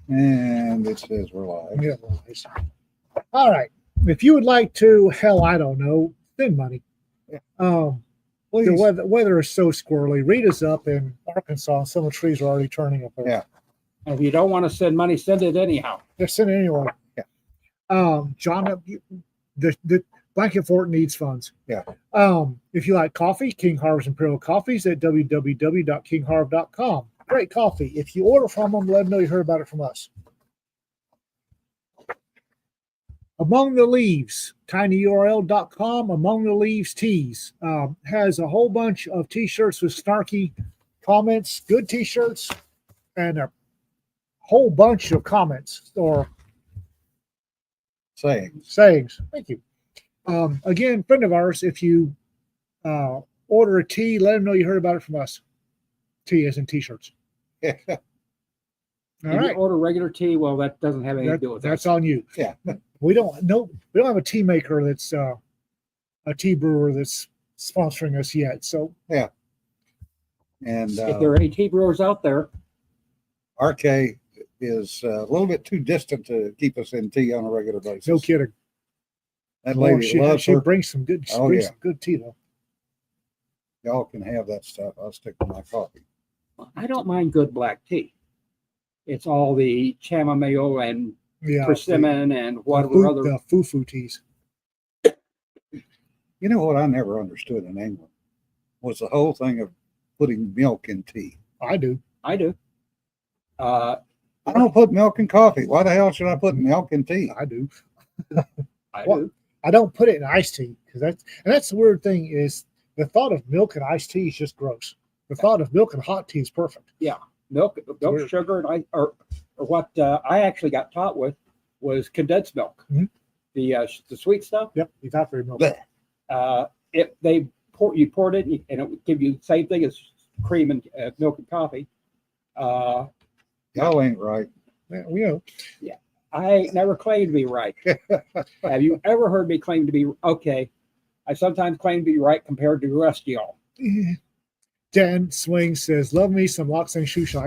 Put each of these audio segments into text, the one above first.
And it says we're live. Yeah, lies. All right. If you would like to, hell, I don't know, spend money. Yeah. The Please. weather is so squirrely. Read us up in Arkansas. Some of the trees are already turning up there. Yeah. And if you don't want to send money, send it anyhow. They're sending anyway. Yeah. John, the Blanket Fort needs funds. Yeah. If you like coffee, King Harvest Imperial Coffees at www.kingharv.com. Great coffee. If you order from them, let them know you heard about it from us. Among the Leaves, tinyurl.com, Among the Leaves Tees has a whole bunch of t-shirts with snarky comments, good t-shirts, and a whole bunch of comments or sayings. Thank you. Again, friend of ours, if you order a tee, let them know you heard about it from us. Tee as in t-shirts. Yeah. All If right. you order regular tea, well, that doesn't have anything to do with That's us. on you. Yeah. We don't have a tea maker that's a tea brewer that's sponsoring us yet. So Yeah. And If there are any tea brewers out there, RK is a little bit too distant to keep us in tea on a regular basis. no kidding. That Oh, lady loves she her. brings some good. Oh, brings yeah. some good tea though. Y'all can have that stuff. I'll stick to my coffee. I don't mind good black tea. It's all the chamomile and Yeah, persimmon and whatever the other. foo teas. You know what I never understood in England was the whole thing of putting milk in tea. I do. I do. I don't put milk in coffee. Why the hell should I put milk in tea? I do. I What? do. I don't put it in iced tea because that's the weird thing is the thought of milk and iced tea is just gross. The thought of milk and hot tea is perfect. Milk, Weird. sugar, and or what I actually got taught with was condensed milk. Mhm. The sweet stuff. Yep, evaporated milk. Blech. If you poured it and it would give you the same thing as cream and milk and coffee. Y'all ain't right. Yeah, we know. I ain't never claimed to be right. Have you ever heard me claim to be okay? I sometimes claim to be right compared to the rest of y'all. Dan Swing says, "Love me some Loxang Shushan.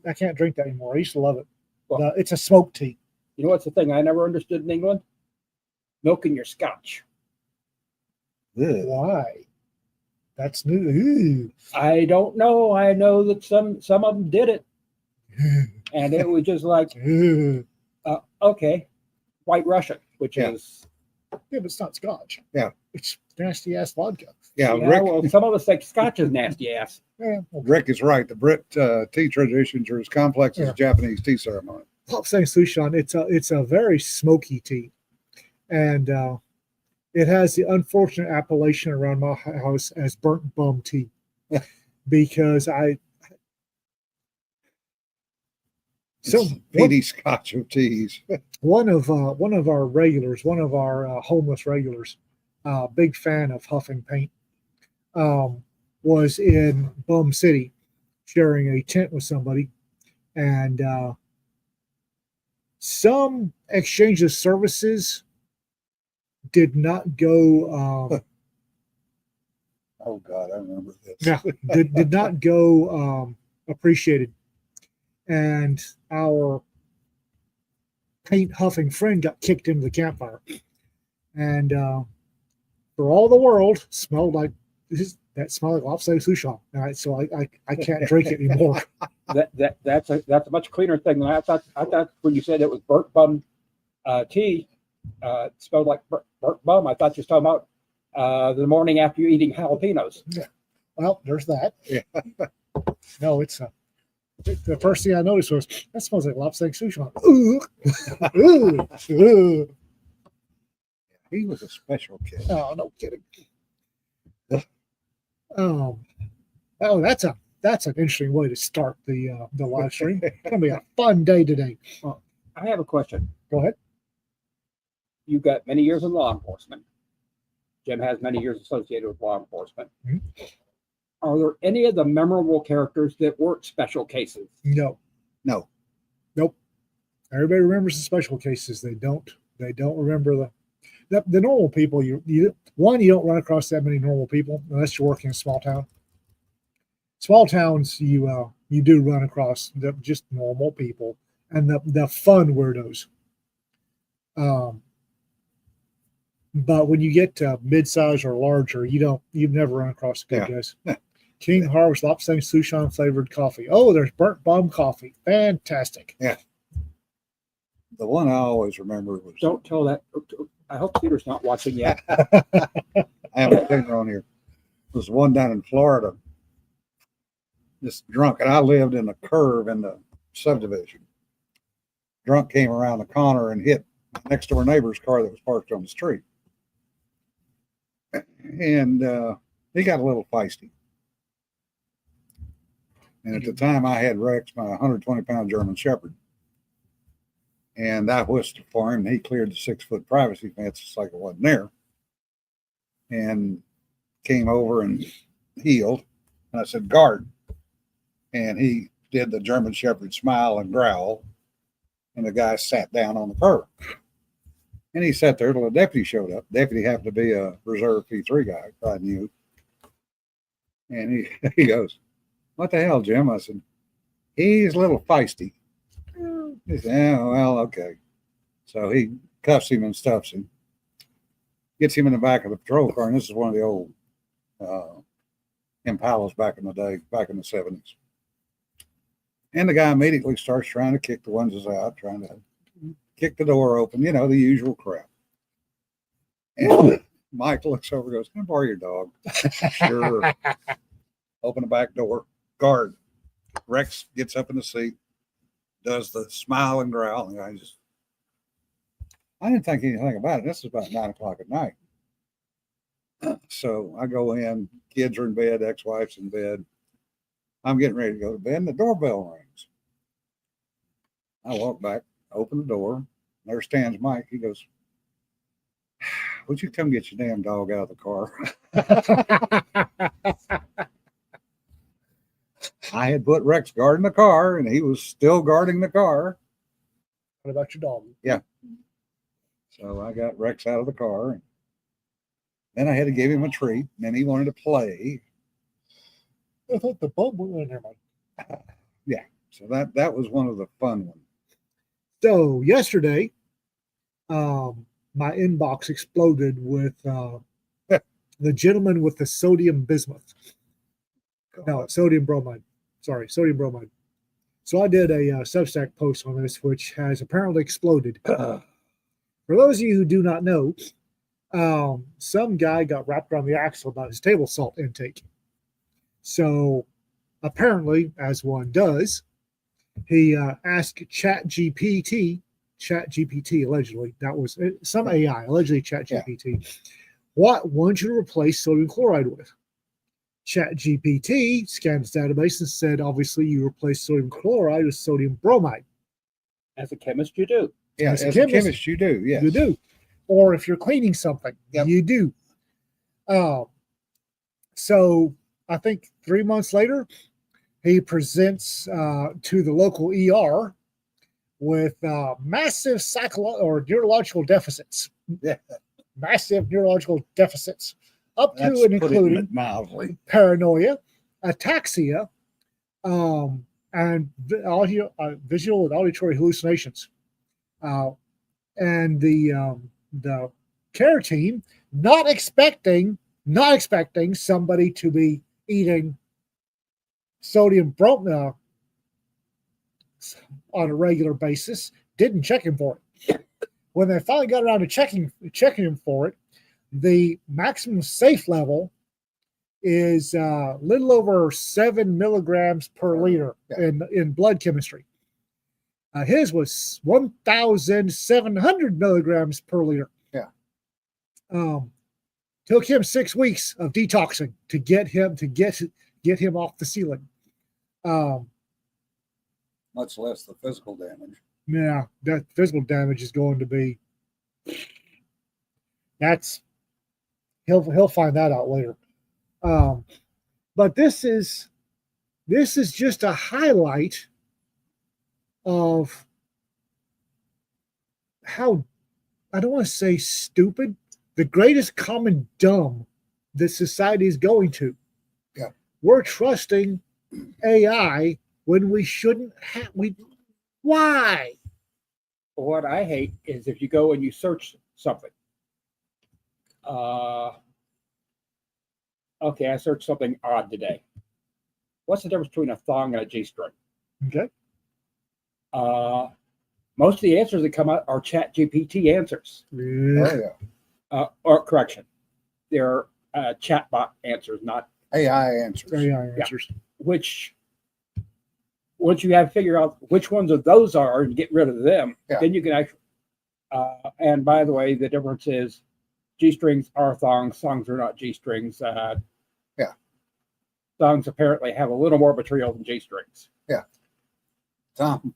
I can't drink that anymore. I used to love it. Well- It's a smoked tea. You know what's the thing I never understood in England? Milk in your scotch. Ugh. Why? That's new. I don't know. I know that some of them did it, Ooh. and it was just like, Ooh. okay, White Russian, which Yeah. is Yeah, but it's not scotch. Yeah. It's nasty ass vodka. Yeah, yeah, Rick. well, some of us think scotch is nasty ass. Yeah, okay. Rick is right. The Brit tea traditions are as complex as Yeah. Japanese tea ceremony. Loxang Sushan, it's a very smoky tea, and it has the unfortunate appellation around my house as burnt bum tea, because Peaty Scotch of teas. one of our regulars, one of our homeless regulars, big fan of huffing paint, was in Bum City sharing a tent with somebody, and some exchange of services did not go Oh God, I remember this. yeah, did not go appreciated, and our paint huffing friend got kicked into the campfire, and for all the world smelled like that smelled like lopsided sushan. So I can't drink it anymore. That's a much cleaner thing than I thought. I thought when you said it was burnt bum tea, it smelled like burnt bum. I thought you were talking about the morning after you eating jalapenos. Well, there's that. Yeah. No, it's the first thing I noticed was that smells like lopsided sushan. Ooh. Ooh. Ooh. He was a special kid. Oh, no kidding. Oh, that's an interesting way to start the live stream. It's gonna be a fun day today. I have a question. Go ahead. You've got many years in law enforcement. Jim has many years associated with law enforcement. Mhm. Are there any of the memorable characters that weren't special cases? No, No. nope. Everybody remembers the special cases. They don't remember the normal people. You don't run across that many normal people unless you're working in a small town. Small towns, you do run across just normal people and the fun weirdos. But when you get to mid-size or larger, you've never run across the good guys. King Harvest Lapsang Sushan flavored coffee. Oh, there's burnt bum coffee. Fantastic. Yeah. The one I always remember was. Don't tell that. I hope Peter's not watching yet. I have a finger on here. Was one down in Florida. Just drunk, and I lived in a curve in the subdivision. Drunk came around the corner and hit next door neighbor's car that was parked on the street, and he got a little feisty. And at the time, I had Rex, my 120-pound German Shepherd, and I whistled for him, and he cleared the 6-foot privacy fence just like it wasn't there, and came over and heeled. And I said, "Guard." And he did the German Shepherd smile and growl. And the guy sat down on the curb. And he sat there till a deputy showed up. Deputy happened to be a reserve P3 guy, I knew. And he goes, "What the hell, Jim?" I said, "He's a little feisty." He said, "Yeah, well, okay." So he cuffs him and stuffs him. Gets him in the back of the patrol car. And this is one of the old Impalas back in the day, back in the 70s. And the guy immediately starts trying to kick the ones out, trying to kick the door open, the usual crap. And Mike looks over and goes, "Can I borrow your dog?" Sure. Open the back door. Guard. Rex gets up in the seat, does the smile and growl. And I didn't think anything about it. This is about 9 o'clock at night. So I go in, kids are in bed, ex-wife's in bed. I'm getting ready to go to bed, and the doorbell rings. I walk back, open the door. There stands Mike. He goes, "Would you come get your damn dog out of the car?" I had put Rex guarding the car, and he was still guarding the car. What about your dog? Yeah. So I got Rex out of the car, and then I had to give him a treat. And then he wanted to play. I thought the bulb went in there, Mike. Yeah. So that was one of the fun ones. So yesterday, my inbox exploded with the gentleman with the sodium bismuth. No, sodium bromide. Sorry, sodium bromide. So I did a Substack post on this, which has apparently exploded. For those of you who do not know, some guy got wrapped around the axle about his table salt intake. So apparently, as one does, he asked ChatGPT allegedly, that was some AI, allegedly ChatGPT, what would you replace sodium chloride with? ChatGPT scanned his database and said, obviously, you replace sodium chloride with sodium bromide. As a chemist, you do. Yeah, as a chemist, you do. Yes. You do. Or if you're cleaning something, you do. So I think 3 months later, he presents to the local ER with massive neurological deficits. Yeah. Massive neurological deficits, up to and including mildly paranoia, ataxia, and visual and auditory hallucinations. And the care team not expecting somebody to be eating sodium bromide on a regular basis, didn't check him for it. When they finally got around to checking him for it, the maximum safe level is a little over 7 milligrams per liter in blood chemistry. His was 1,700 milligrams per liter. Yeah. Took him 6 weeks of detoxing to get him off the ceiling. Much less the physical damage. Yeah, that physical damage is going to be. He'll find that out later. But this is just a highlight of how, I don't want to say stupid, the greatest common dumb that society is going to. Yeah. We're trusting AI when we shouldn't have. Why? What I hate is if you go and you search something. Okay, I searched something odd today. What's the difference between a thong and a G-string? Okay. Most of the answers that come out are Chat GPT answers. Oh yeah. Or correction, they're chatbot answers, not AI answers. AI answers. which. Once you have figured out which ones of those are and get rid of them, Yeah. then you can actually. And by the way, the difference is G-strings are thongs. Thongs are not G-strings. Yeah. Thongs apparently have a little more material than G-strings. Tom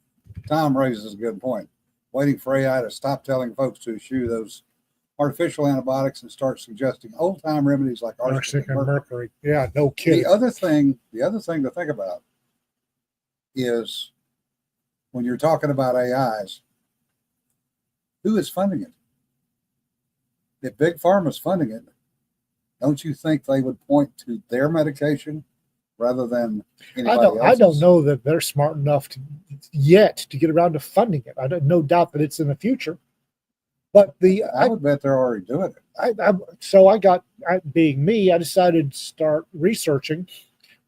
raises a good point. Waiting for AI to stop telling folks to eschew those artificial antibiotics and start suggesting old-time remedies like Arsenic and mercury. mercury. Yeah, no kidding. The other thing to think about is when you're talking about AIs, who is funding it? If Big Pharma's funding it, don't you think they would point to their medication rather than anybody else's? I don't know that they're smart enough yet to get around to funding it. I don't no doubt that it's in the future. But I would bet they're already doing it. being me, I decided to start researching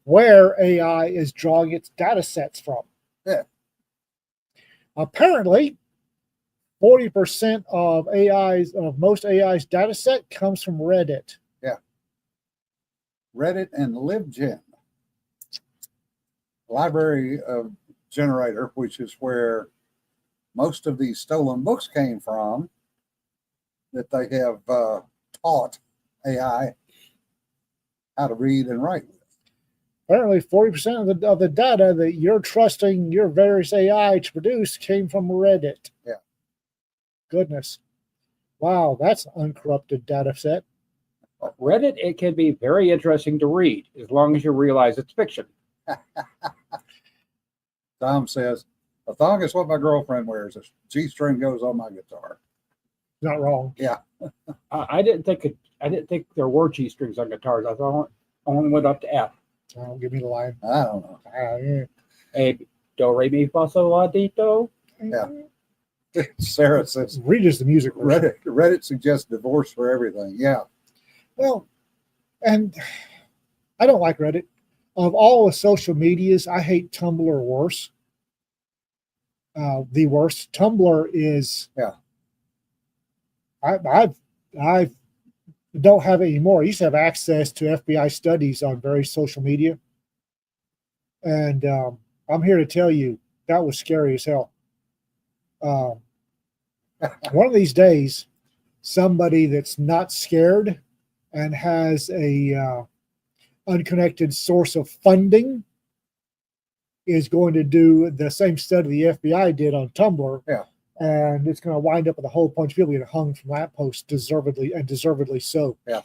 where AI is drawing its data sets from. Yeah. Apparently, 40% of most AI's data set comes from Reddit. Reddit and LibGen, library of generator, which is where most of these stolen books came from, that they have taught AI how to read and write with. Apparently, 40% of the data that you're trusting your various AI to produce came from Reddit. Yeah. Goodness. Wow, that's an uncorrupted data set. Reddit, it can be very interesting to read as long as you realize it's fiction. Tom says, a thong is what my girlfriend wears. A G-string goes on my guitar. Not wrong. Yeah. I didn't think there were G-strings on guitars. I thought it only went up to F. Oh, give me the line. I don't know. Yeah. A, do, re, mi, fa, sol, la, di, do. Yeah. Sarah says, Read is the music. Reddit suggests divorce for everything. Yeah. Well, and I don't like Reddit. Of all the social medias, I hate Tumblr worse. The worst. Tumblr is. Yeah. I don't have it anymore. I used to have access to FBI studies on various social media, and I'm here to tell you that was scary as hell. One of these days, somebody that's not scared and has a unconnected source of funding is going to do the same study the FBI did on Tumblr. Yeah. And it's going to wind up with a whole bunch of people getting hung from lampposts, deservedly so. Yeah.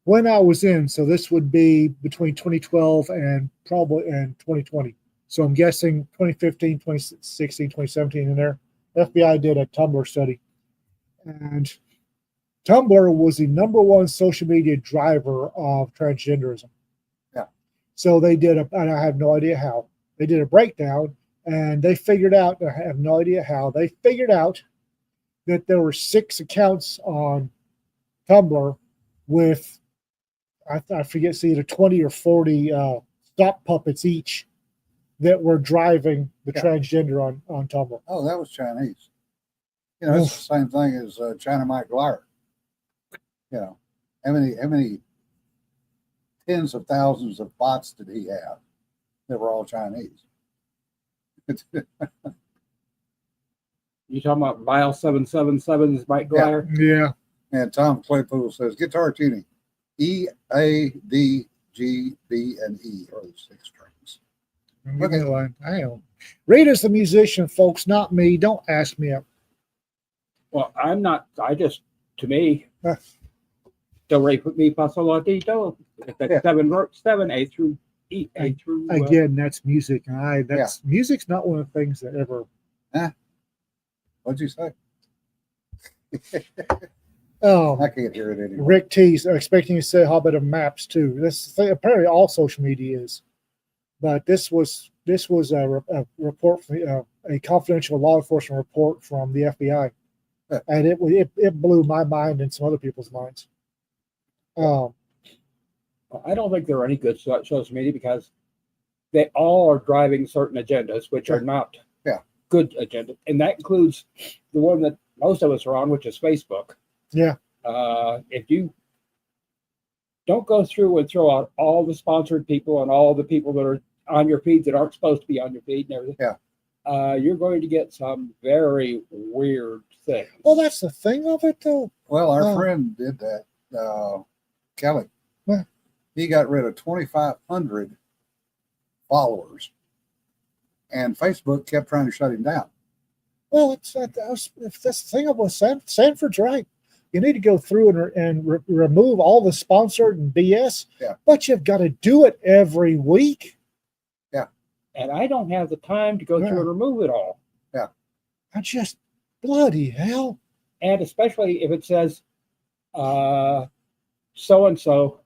When I was in, so this would be between 2012 and 2020. So I'm guessing 2015, 2016, 2017 in there. FBI did a Tumblr study. And Tumblr was the number one social media driver of transgenderism. Yeah. So they did and I have no idea how, they did a breakdown, and they figured out, I have no idea how, they figured out that there were 6 accounts on Tumblr with, I forget, it's either 20 or 40 stock puppets each that were driving the transgender on Tumblr. Oh, that was Chinese. You know, it's the same thing as China Mike Glyer. You know, how many tens of thousands of bots did he have that were all Chinese? You talking about Vile 777 is Mike Glyer? Yeah. And Tom Claypool says guitar tuning. E, A, D, G, B, and E are the 6 strings. Okay. I don't. Rita's the musician, folks, not me. Don't ask me. Well, I'm not. I just, to me, do, re, mi, fa, sol, la, di, do. That's 7, A through E, A through. Again, that's music, and music's not one of the things that ever. What'd you say? Oh, I can't hear it anymore. Rick T's expecting you to say Hobbit of Maps too. This apparently all social media is, but this was This was a report from a confidential law enforcement report from the FBI, Yeah. and it blew my mind and some other people's minds. I don't think there are any good social media because they all are driving certain agendas, which are not Yeah. good agendas. And that includes the one that most of us are on, which is Facebook. Yeah. If you don't go through and throw out all the sponsored people and all the people that are on your feed that aren't supposed to be on your feed and everything, you're going to get some very weird things. Well, that's the thing of it, though. Well, our friend did that, Kelly. Yeah. He got rid of 2,500 followers, and Facebook kept trying to shut him down. Well, if that's the thing about Sanford's right. You need to go through and remove all the sponsored and BS. Yeah. But you've got to do it every week. And I don't have the time to go through and remove it all. I just, bloody hell. And especially if it says so and so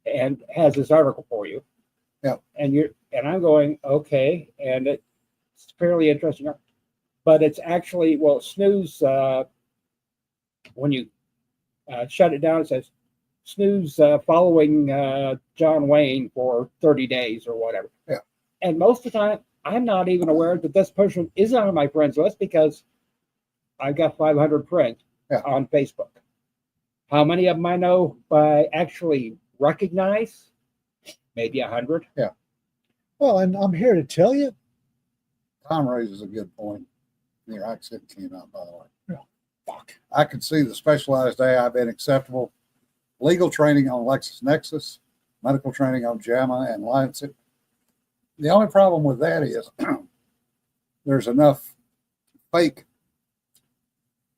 and has this article for you. Yeah. And I'm going, okay, and it's fairly interesting. But it's actually, well, snooze, when you shut it down, it says snooze following John Wayne for 30 days or whatever. Yeah. And most of the time, I'm not even aware that this person is on my friends list because I've got 500 friends on Facebook. How many of them I know by actually recognize? Maybe 100. Yeah. Well, and I'm here to tell you. Tom raises a good point. Your accent came out, by the way. Yeah. Fuck. I could see the specialized AI being acceptable. Legal training on LexisNexis, medical training on JAMA and Lancet. The only problem with that is there's enough fake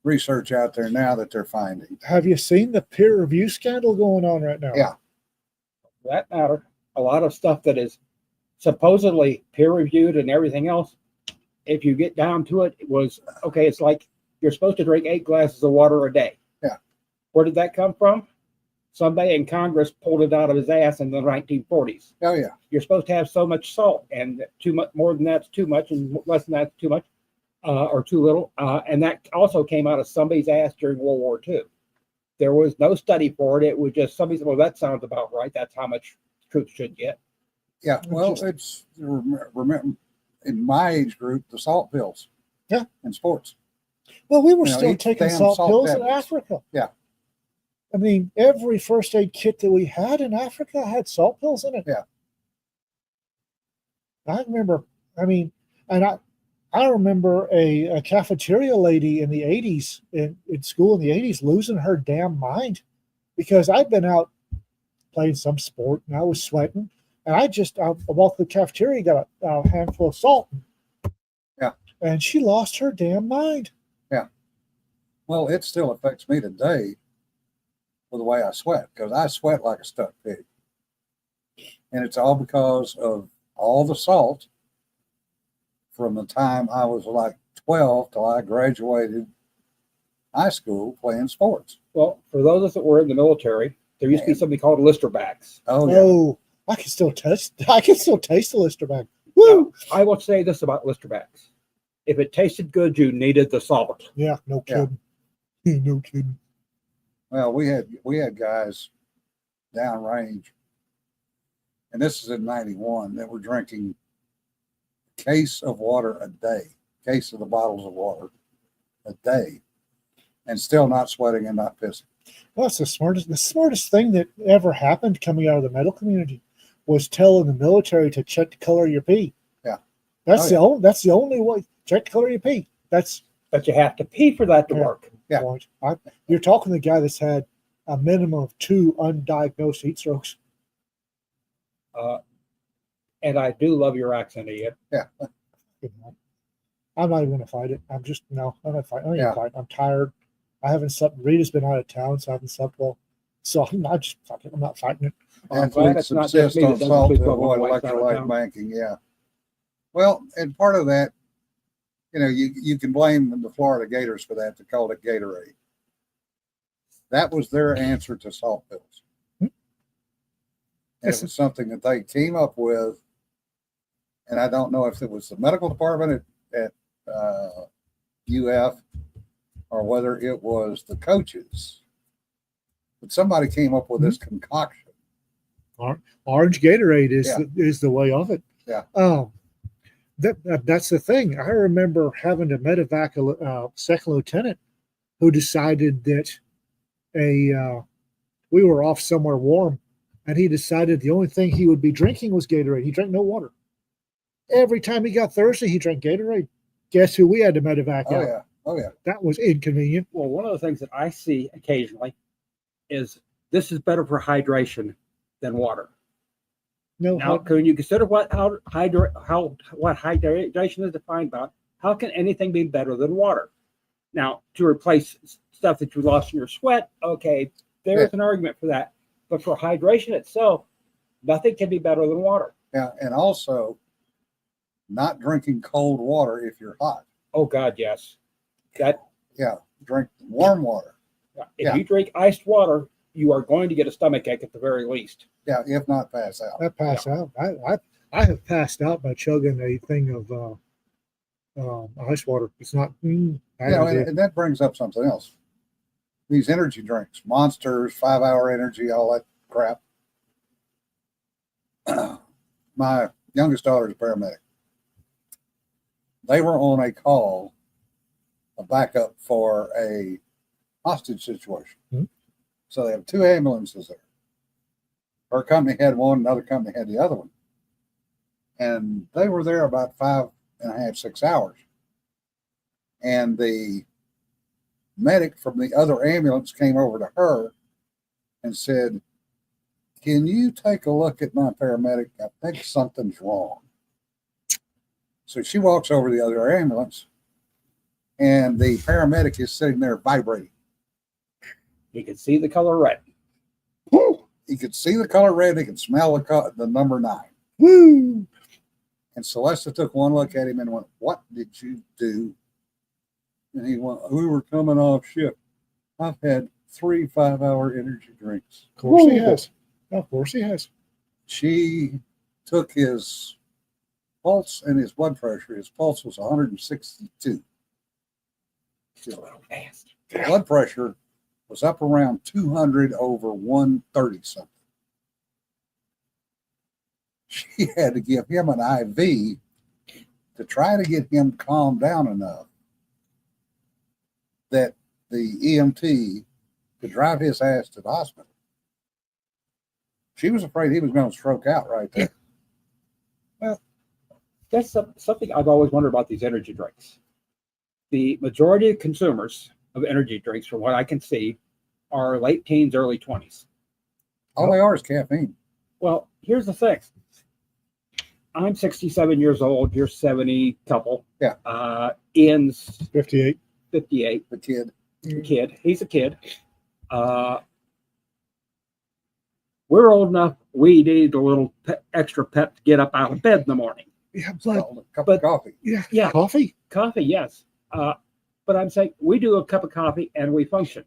research out there now that they're finding. Have you seen the peer review scandal going on right now? Yeah. For that matter, a lot of stuff that is supposedly peer reviewed and everything else, if you get down to it, it was okay. It's like you're supposed to drink 8 glasses of water a day. Yeah. Where did that come from? Somebody in Congress pulled it out of his ass in the 1940s. Oh, yeah. You're supposed to have so much salt, and too much, more than that's too much, and less than that's too much, or too little. And that also came out of somebody's ass during World War II. There was no study for it. It was just somebody said, well, that sounds about right. That's how much troops should get. Yeah. Well, it's, remember, in my age group, the salt pills. Yeah. In sports. Well, we were You know, still each taking damn salt salt pills in tablets. Africa. Yeah. I mean, every first aid kit that we had in Africa had salt pills in it. Yeah. I remember, and I remember a cafeteria lady in the 80s, in school in the 80s, losing her damn mind because I'd been out playing some sport and I was sweating. And I walked to the cafeteria, got a handful of salt. Yeah. And she lost her damn mind. Yeah. Well, it still affects me today with the way I sweat, because I sweat like a stuck pig. And it's all because of all the salt from the time I was like 12 till I graduated high school playing sports. Well, for those of us that were in the military, there used to be something called Listerbacks. Oh, yeah. Oh, I can still taste the Listerback. Woo! Now, I will say this about Listerbacks. If it tasted good, you needed the solvent. Yeah, no Yeah. kidding. No kidding. Well, we had guys downrange, and this is in 91, that were drinking a case of water a day, case of the bottles of water a day, and still not sweating and not pissing. Well, that's the smartest thing that ever happened coming out of the medical community was telling the military to check the color of your pee. Yeah. That's that's the only way. Check the color of your pee. But you have to pee for that to work. Yeah. Point. You're talking to the guy that's had a minimum of 2 undiagnosed heat strokes. And I do love your accent, Ian. Yeah. I'm not even going to fight it. I'm not fighting. I'm Yeah. fighting. I'm tired. I haven't slept. Rita's been out of town, so I haven't slept well. So I'm not fighting it. I'm glad Athletes it's not just subsist me that on doesn't salt sleep to well when avoid my wife's out of electrolyte town. banking. Yeah. Well, and part of that, you can blame the Florida Gators for that. They called it Gatorade. That was their answer to salt pills. And it was something that they came up with And I don't know if it was the medical department at UF or whether it was the coaches, but somebody came up with this concoction. Orange Gatorade is Yeah. is the way of it. Yeah. That's the thing. I remember having to medevac a second lieutenant who decided that we were off somewhere warm, and he decided the only thing he would be drinking was Gatorade. He drank no water. Every time he got thirsty, he drank Gatorade. Guess who we had to medevac Oh out? yeah, oh yeah. That was inconvenient. Well, one of the things that I see occasionally is this is better for hydration than water. No, Now, can you consider what hydration is defined by? How can anything be better than water? Now, to replace stuff that you lost in your sweat, okay, there's an argument for that. But for hydration itself, nothing can be better than water. Yeah, and also not drinking cold water if you're hot. Oh God, yes. Drink warm water. If you drink iced water, you are going to get a stomach ache at the very least. Yeah, if not pass out. I pass out. I have passed out by chugging a thing of ice water. It's not. And that brings up something else. These energy drinks, Monsters, 5 Hour Energy, all that crap. My youngest daughter's a paramedic. They were on a call, a backup for a hostage situation. Mm-hmm. So they have 2 ambulances there. Her company had one, another company had the other one. And they were there about 5.5, 6 hours. And the medic from the other ambulance came over to her and said, "Can you take a look at my paramedic? I think something's wrong." So she walks over to the other ambulance, and the paramedic is sitting there vibrating. You can see the color red. Woo! He could see the color red. He could smell the number 9. Woo! And Celeste took one look at him and went, "What did you do?" And he went, "We were coming off shift. I've had 3 5-hour energy drinks." Of course he has. Of course he has. She took his pulse and his blood pressure. His pulse was 162. Still a little fast. Blood pressure was up around 200 over 130 something. She had to give him an IV to try to get him calmed down enough that the EMT could drive his ass to the hospital. She was afraid he was going to stroke out right there. Well, that's something I've always wondered about these energy drinks. The majority of consumers of energy drinks, from what I can see, are late teens, early 20s. All they are is caffeine. Well, here's the thing. I'm 67 years old. You're 70 couple. Yeah. Ian's 58. 58. The kid. Kid. He's a kid. We're old enough. We need a little extra pep to get up out of bed in the morning. Yeah, A cup of coffee. yeah. Coffee. Coffee, yes. But I'm saying we do a cup of coffee and we function.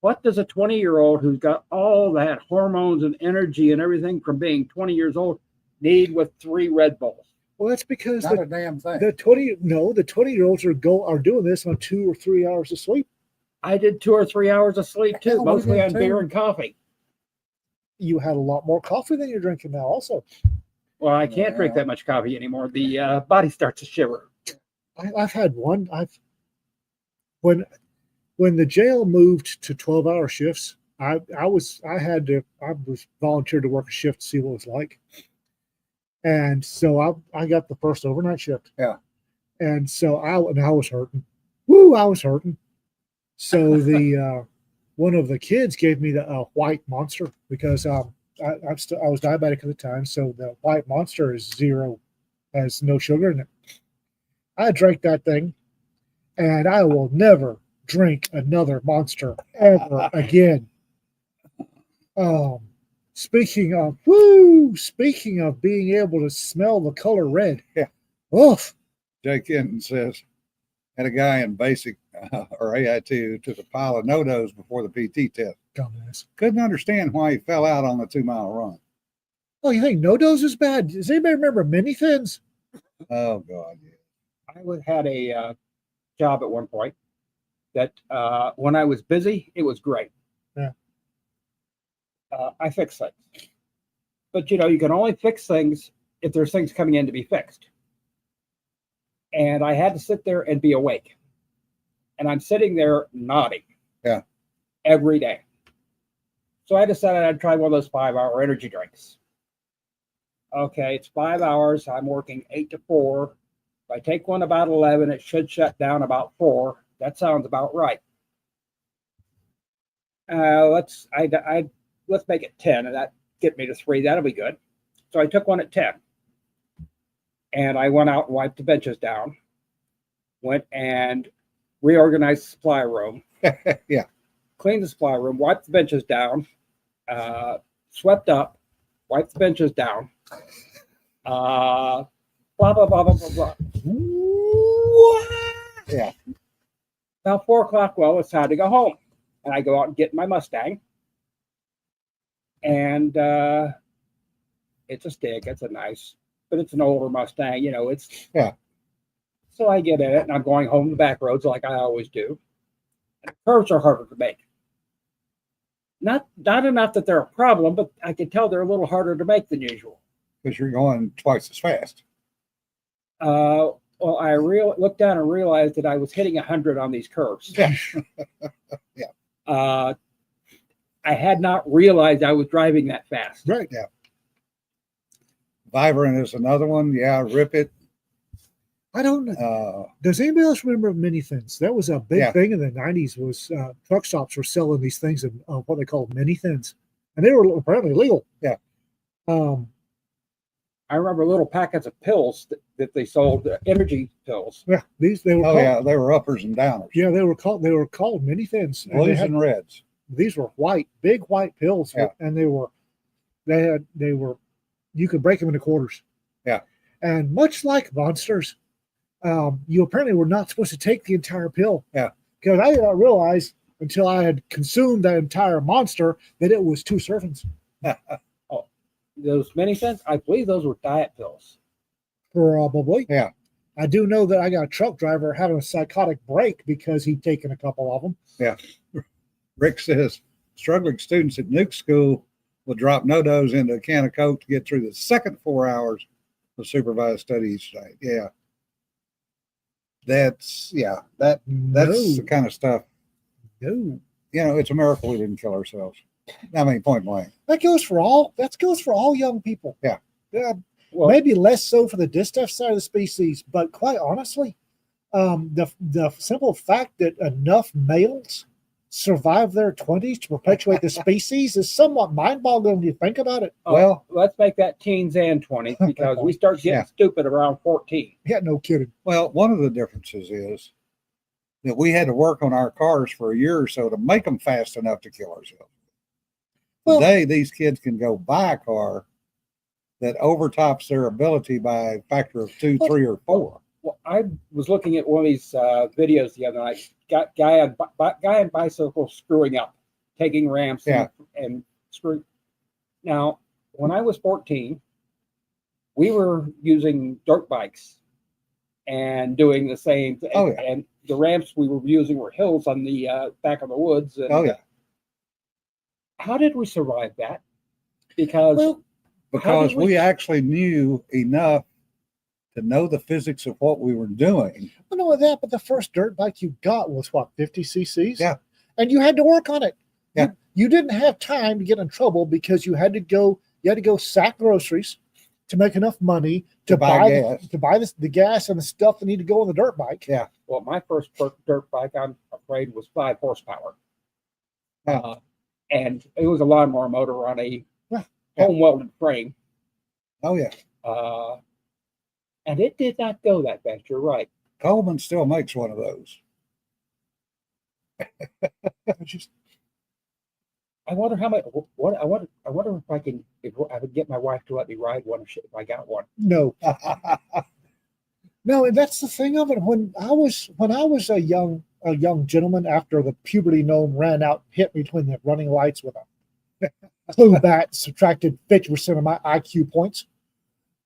What does a 20-year-old who's got all that hormones and energy and everything from being 20 years old need with 3 Red Bulls? Well, that's because Not a damn thing. the 20-year-olds are doing this on 2 or 3 hours of sleep. I did 2 or 3 hours of sleep too, Hell, we mostly did on too. beer and coffee. You had a lot more coffee than you're drinking now, also. Well, I can't drink that much coffee anymore. The body starts to shiver. I've had one. When the jail moved to 12-hour shifts, I was volunteered to work a shift to see what it was like. And so I got the first overnight shift. Yeah. And so I was hurting. Woo, I was hurting. So the one of the kids gave me the white Monster because I was diabetic at the time. So the white Monster is 0, has no sugar in it. I drank that thing, and I will never drink another Monster ever again. Speaking of being able to smell the color red. Yeah. Oof. Jay Kenton says, had a guy in basic or AI2 who took a pile of no-nos before the PT test. Dumbass. Couldn't understand why he fell out on the 2-mile run. Oh, you think no-dos is bad? Does anybody remember mini thins? Oh God, yeah. Had a job at one point that when I was busy, it was great. Yeah. I fix things, but you can only fix things if there's things coming in to be fixed. And I had to sit there and be awake, and I'm sitting there nodding. Yeah. Every day. So I decided I'd try one of those 5-hour energy drinks. Okay, it's 5 hours. I'm working 8 to 4. If I take one about 11, it should shut down about 4. That sounds about right. Let's make it 10, and that get me to 3. That'll be good. So I took one at 10, and I went out and wiped the benches down. Went and reorganized the supply room. Yeah. Cleaned the supply room. Wiped the benches down. Swept up. Wiped the benches down. Blah blah blah blah blah blah. Yeah. About 4 o'clock. Well, it's time to go home, and I go out and get my Mustang, and it's a stick. It's a nice, but it's an older Mustang. It's Yeah. So I get in it, and I'm going home the back roads like I always do. And the curves are harder to make. Not enough that they're a problem, but I can tell they're a little harder to make than usual. Because you're going twice as fast. Well, I looked down and realized that I was hitting 100 on these curves. Yeah. Yeah. I had not realized I was driving that fast. Right. Yeah. Vibrant is another one. Yeah, rip it. I don't know. Does anybody else remember mini thins? That was a big thing in the 90s. Was truck stops were selling these things in what they called mini thins, and they were apparently legal. Yeah. I remember little packets of pills that they sold, energy pills. Yeah, they were. Yeah, they were uppers and downers. Yeah, they were called mini thins. Blues and reds. These were big white pills, and they were you could break them into quarters. Yeah. And much like monsters, you apparently were not supposed to take the entire pill. Yeah. Because I did not realize until I had consumed that entire monster that it was 2 servings. Those mini thins, I believe those were diet pills. Probably. Yeah. I do know that I got a truck driver having a psychotic break because he'd taken a couple of them. Yeah. Rick says struggling students at Nuke School will drop no-dos into a can of Coke to get through the second 4 hours of supervised study each day. Yeah. That's the kind of stuff. No. It's a miracle we didn't kill ourselves. I mean, point blank. That goes for all young people. Yeah. Yeah. Well, Maybe less so for the distaff side of the species, but quite honestly, the simple fact that enough males survive their 20s to perpetuate the species is somewhat mind-boggling when you think about it. Well, let's make that teens and 20s because we start getting stupid around 14. Yeah, no kidding. Well, one of the differences is that we had to work on our cars for a year or so to make them fast enough to kill ourselves. Well, Today, these kids can go buy a car that overtops their ability by a factor of 2, 3, or 4. Well, I was looking at one of these videos the other night. Guy on bicycle screwing up, taking ramps and screwing. Now, when I was 14, we were using dirt bikes and doing the same thing. Oh, yeah. And the ramps we were using were hills on the back of the woods. And, how did we survive that? Because we actually knew enough to know the physics of what we were doing. Well, not only that, but the first dirt bike you got was what, 50 cc's? Yeah. And you had to work on it. Yeah. You didn't have time to get in trouble because you had to go sack groceries to make enough money to buy the gas and the stuff that need to go on the dirt bike. Yeah. Well, my first dirt bike, I'm afraid, was 5 horsepower. And it was a lawnmower motor on a home welded frame. Oh, yeah. And it did not go that fast. You're right. Coleman still makes one of those. I wonder how much. I wonder if I would get my wife to let me ride one if I got one. No. No, and that's the thing of it. When I was a young gentleman, after the puberty gnome ran out, hit me between the running lights with flew back, subtracted 50% of my IQ points.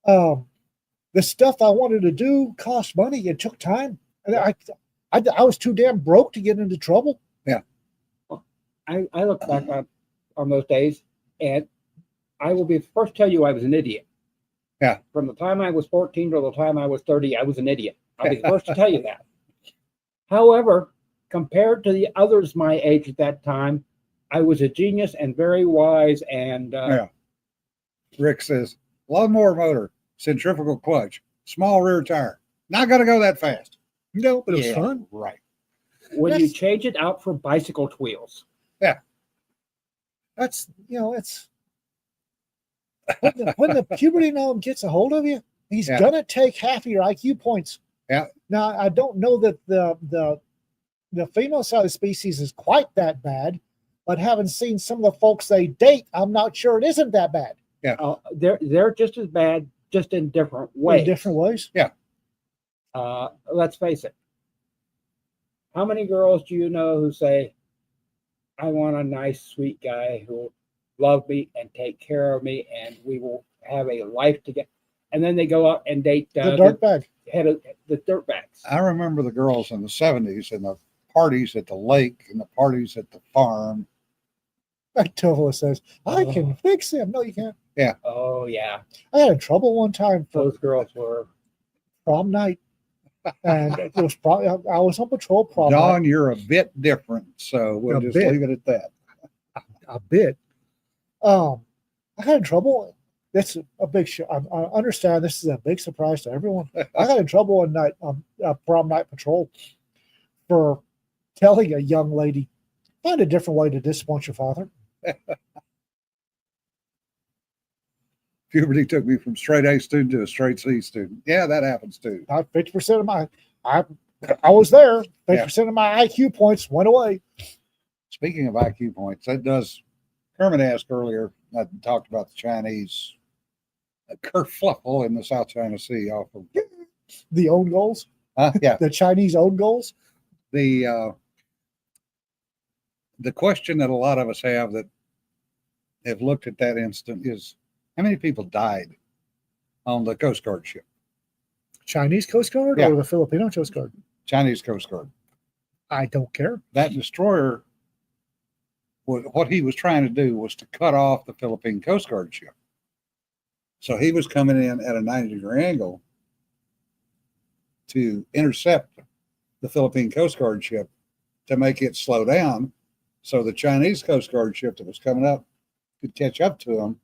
The stuff I wanted to do cost money. It took time. And I was too damn broke to get into trouble. I look back on those days, and I will be the first to tell you I was an idiot. Yeah. From the time I was 14 to the time I was 30, I was an idiot. I'll be the first to tell you that. However, compared to the others my age at that time, I was a genius and very wise. And Yeah. Rick says, lawnmower motor, centrifugal clutch, small rear tire. Not going to go that fast. No, but it was Yeah, fun. Right. when you That's- change it out for bicycle wheels, That's it's when the puberty gnome gets a hold of you, he's Yeah. gonna take half of your IQ points. Yeah. Now I don't know that the female side of the species is quite that bad, but having seen some of the folks they date, I'm not sure it isn't that bad. they're just as bad, just in different ways. In different ways. Let's face it. How many girls do you know who say, I want a nice, sweet guy who will love me and take care of me, and we will have a life together? And then they go out and date The dirtbag. head of the dirtbags. I remember the girls in the 70s and the parties at the lake and the parties at the farm. Like Tovala says, I Oh. can fix him. No, you can't. Oh yeah, I had trouble one time for those girls were. prom night. And it was probably I was on patrol prom night. Don, you're a bit different, so we'll A just bit. leave it at that. A bit. I had trouble. That's a big show. I understand this is a big surprise to everyone. I got in trouble one night on prom night patrol for telling a young lady, find a different way to disappoint your father. Puberty took me from straight A student to a straight C student. Yeah, that happens too. 50% of my, I was there. 50% of my IQ points went away. Speaking of IQ points, that does. Kermit asked earlier. I talked about the Chinese kerfluffle in the South China Sea off of. The own goals, Yeah, the Chinese own goals. the question that a lot of us have that have looked at that instant is how many people died on the Coast Guard ship, Chinese Coast Guard Yeah. or the Filipino Coast Guard? Chinese Coast Guard. I don't care. That destroyer, what he was trying to do was to cut off the Philippine Coast Guard ship. So he was coming in at a 90-degree angle to intercept the Philippine Coast Guard ship to make it slow down so the Chinese Coast Guard ship that was coming up could catch up to him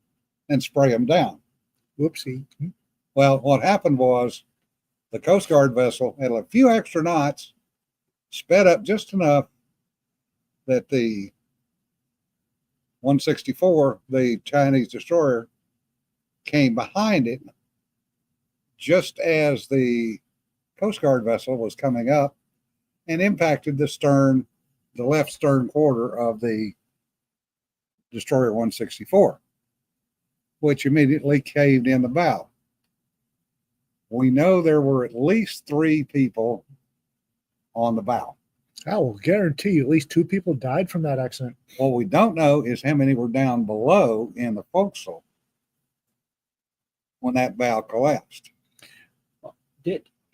and spray him down. Whoopsie. Well, what happened was the Coast Guard vessel had a few extra knots, sped up just enough that the 164, the Chinese destroyer, came behind it just as the Coast Guard vessel was coming up and impacted the left stern quarter of the destroyer 164, which immediately caved in the bow. We know there were at least 3 people on the bow. I will guarantee you at least 2 people died from that accident. What we don't know is how many were down below in the forecastle when that bow collapsed.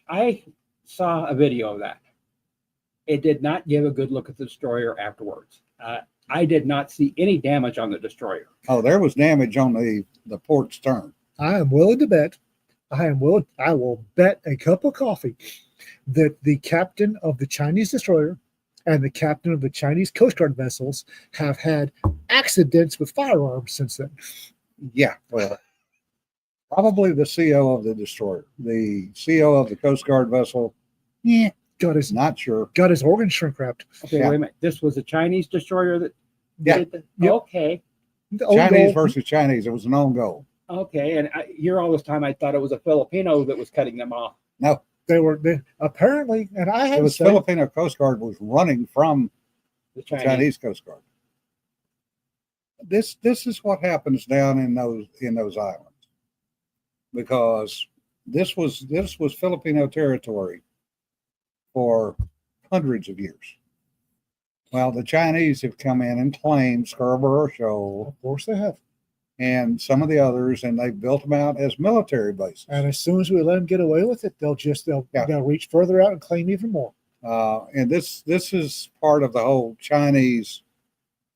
I saw a video of that. It did not give a good look at the destroyer afterwards. I did not see any damage on the destroyer. Oh, there was damage on the port stern. I am willing to bet. I will bet a cup of coffee that the captain of the Chinese destroyer and the captain of the Chinese Coast Guard vessels have had accidents with firearms since then. Yeah, well, probably the CO of the destroyer. The CO of the Coast Guard vessel, yeah, Got his not sure. organ shrink wrapped. Okay, Yeah. wait a minute. This was a Chinese destroyer that Yeah. did that? Yep. Okay. The own Chinese goal- versus Chinese. It was an own goal. Okay. And here all this time, I thought it was a Filipino that was cutting them off. No, they apparently, and I it had was say, Filipino Coast Guard was running from The the Chinese. Chinese Coast Guard. This is what happens down in those islands, because this was Filipino territory for hundreds of years. Well, the Chinese have come in and claimed Scarborough Shoal Of course they have. and some of the others, and they've built them out as military bases. And as soon as we let them get away with it, they'll Yeah. reach further out and claim even more. And this is part of the whole Chinese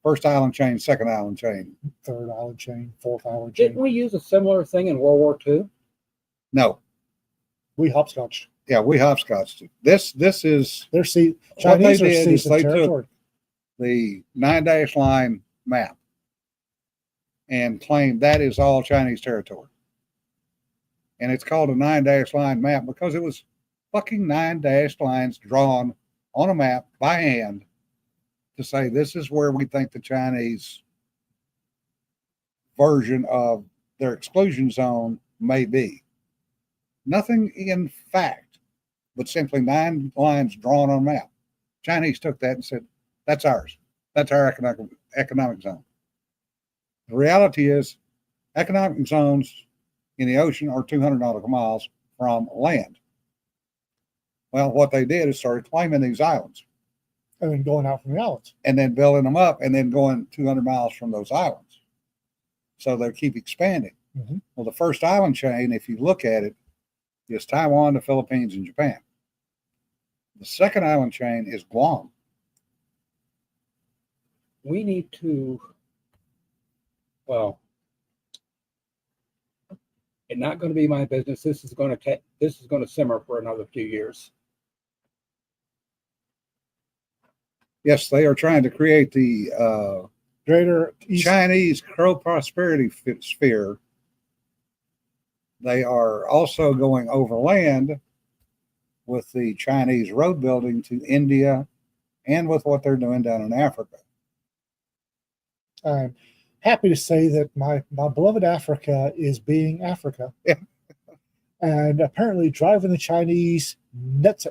first island chain, second island chain. Third island chain, fourth island chain. Didn't we use a similar thing in World War II? No, We hopscotched. yeah, we hopscotched it. This is They're What they Chinese are did is seizing they took- territory. the 9-dash line map and claimed that is all Chinese territory. And it's called a 9-dash line map because it was fucking 9 dashed lines drawn on a map by hand to say this is where we think the Chinese version of their exclusion zone may be. Nothing in fact, but simply 9 lines drawn on a map. Chinese took that and said, that's ours. That's our economic zone. The reality is economic zones in the ocean are 200 nautical miles from land. Well, what they did is started claiming these islands And then going out from the islands. and then building them up and then going 200 miles from those islands. So they keep expanding. Mhm. Well, the first island chain, if you look at it, is Taiwan, the Philippines, and Japan. The second island chain is Guam. We need to, well, it's not going to be my business. This is going to simmer for another few years. Yes, they are trying to create the Greater East. Chinese Crow Prosperity Sphere. They are also going overland with the Chinese road building to India and with what they're doing down in Africa. I'm happy to say that my beloved Africa is being Africa. Yeah. And apparently driving the Chinese nuts.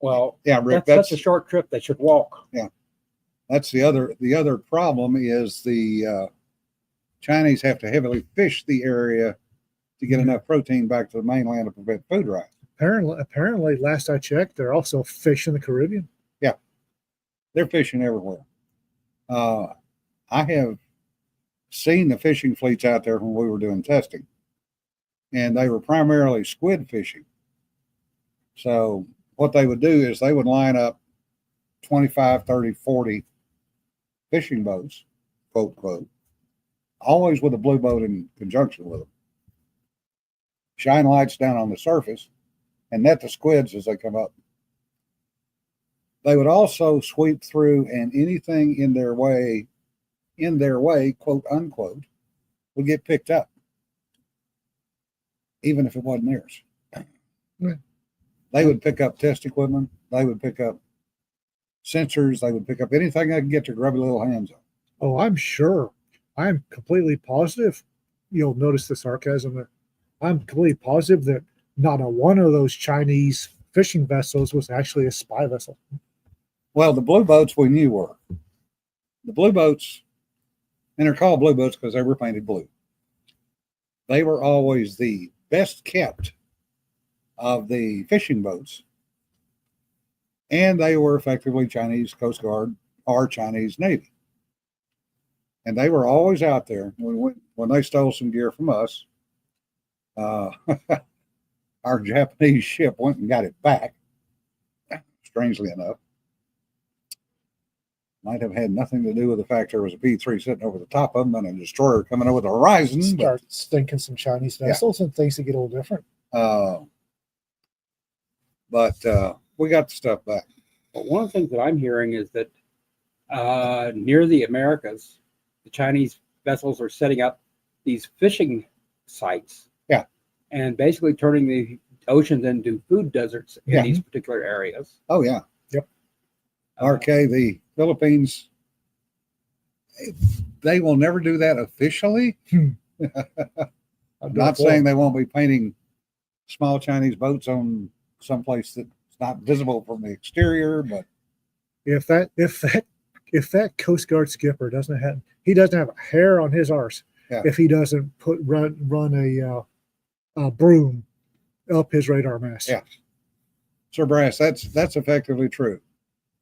Well, Yeah, Rick, that's such a short trip. They should walk. that's the other problem is the Chinese have to heavily fish the area to get enough protein back to the mainland to prevent food rot. Apparently, last I checked, they're also fish in the Caribbean. They're fishing everywhere. I have seen the fishing fleets out there when we were doing testing, and they were primarily squid fishing. So what they would do is they would line up 25, 30, 40 fishing boats, quote, quote, always with a blue boat in conjunction with them. Shine lights down on the surface and net the squids as they come up. They would also sweep through, and anything in their way, quote unquote, would get picked up, even if it wasn't theirs. Yeah. They would pick up test equipment. They would pick up sensors. They would pick up anything they could get their grubby little hands on. Oh, I'm sure. I'm completely positive. You'll notice the sarcasm there. I'm completely positive that not a one of those Chinese fishing vessels was actually a spy vessel. Well, the blue boats we knew were. The blue boats, and they're called blue boats because they were painted blue. They were always the best kept of the fishing boats. And they were effectively Chinese Coast Guard or Chinese Navy. And they were always out there when they stole some gear from us. Our Japanese ship went and got it back, strangely enough. Might have had nothing to do with the fact there was a B-3 sitting over the top of them and a destroyer coming over the horizon. Start stinking some Chinese vessels and things that get a little different. But we got the stuff back. But one of the things that I'm hearing is that near the Americas, the Chinese vessels are setting up these fishing sites. Yeah. And basically turning the oceans into food deserts in Yeah. these particular areas. Oh, yeah. Yep. RK, the Philippines, they will never do that officially. I'm not saying they won't be painting small Chinese boats on someplace that's not visible from the exterior, but if that Coast Guard skipper doesn't have a hair on his arse Yeah. if he doesn't run a broom up his radar mast. Yeah. Sir Brass, that's effectively true.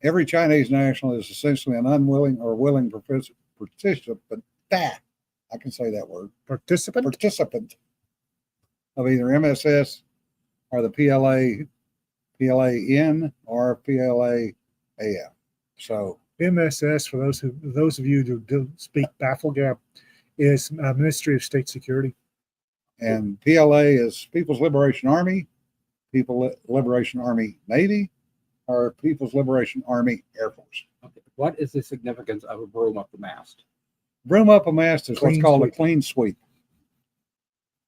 Every Chinese national is essentially an unwilling or willing participant. I can say that word. Participant of either MSS or the PLAN or PLAAF. So MSS, for those of you who don't speak Bafflegab, is Ministry of State Security. and PLA is People's Liberation Army, Liberation Army Navy, or People's Liberation Army Air Force. Okay. What is the significance of a broom up the mast? Broom up a mast is what's Clean called sweep. a clean sweep.